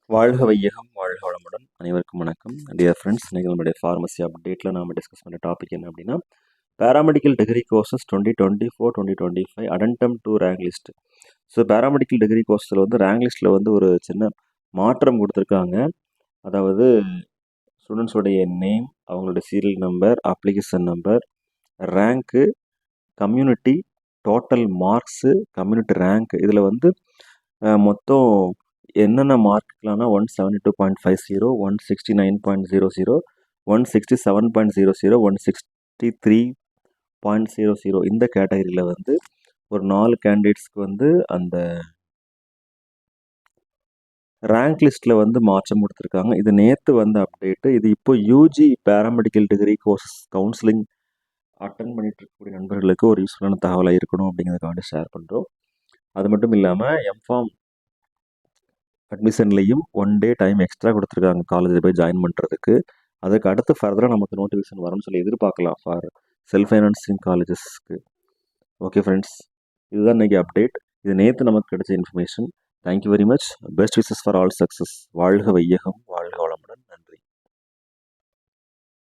வாழ்க வையகம் வாழ்க வளமுடன் அனைவருக்கும் வணக்கம் டியர் ஃப்ரெண்ட்ஸ். இன்றைக்கி நம்மளுடைய ஃபார்மசி அப்டேட்டில் நாம் டிஸ்கஸ் பண்ணுற டாபிக் என்ன அப்படின்னா paramedical degree courses 2024-2025 addendum to rank list. So paramedical degree கோர்ஸில் வந்து ரேங்க் லிஸ்ட்டில் வந்து ஒரு சின்ன மாற்றம் கொடுத்துருக்காங்க. அதாவது ஸ்டூடெண்ட்ஸோடைய நேம், அவங்களுடைய serial number, application number, rank, community, total marks, community rank, இதில் வந்து மொத்தம் என்னென்ன மார்க்குலாம்னா 172.50, 169.00, 167.00, 163.00 இந்த கேட்டகரியில் வந்து ஒரு 4 கேண்டிடேட்ஸ்க்கு வந்து அந்த ரேங்க் லிஸ்ட்டில் வந்து மாற்றம் கொடுத்துருக்காங்க. இது நேற்று வந்து அப்டேட்டு. இது இப்போ UG paramedical degree courses counselling attend பண்ணிட்டு இருக்கக்கூடிய நண்பர்களுக்கு ஒரு யூஸ்ஃபுல்லான தகவலாக இருக்கணும் அப்படிங்கிறதுக்காண்டி ஷேர் பண்ணுறோம். அது மட்டும் இல்லாமல் எம்ஃபார்ம் அட்மிஷன்லேயும் 1 டே டைம் எக்ஸ்ட்ரா கொடுத்துருக்காங்க காலேஜில் போய் ஜாயின் பண்ணுறதுக்கு. அதுக்கு அடுத்து ஃபர்தராக நமக்கு நோட்டிஃபிகேஷன் வரும்னு சொல்லி எதிர்பார்க்கலாம் ஃபார் செல்ஃப் ஃபைனான்சிங் காலேஜஸ்க்கு. ஓகே ஃப்ரெண்ட்ஸ், இதுதான் இன்றைக்கி அப்டேட். இது நேற்று நமக்கு கிடைச்ச information. Thank you very much. Best wishes for all success. வாழ்க வையகம், வாழ்க வளம்.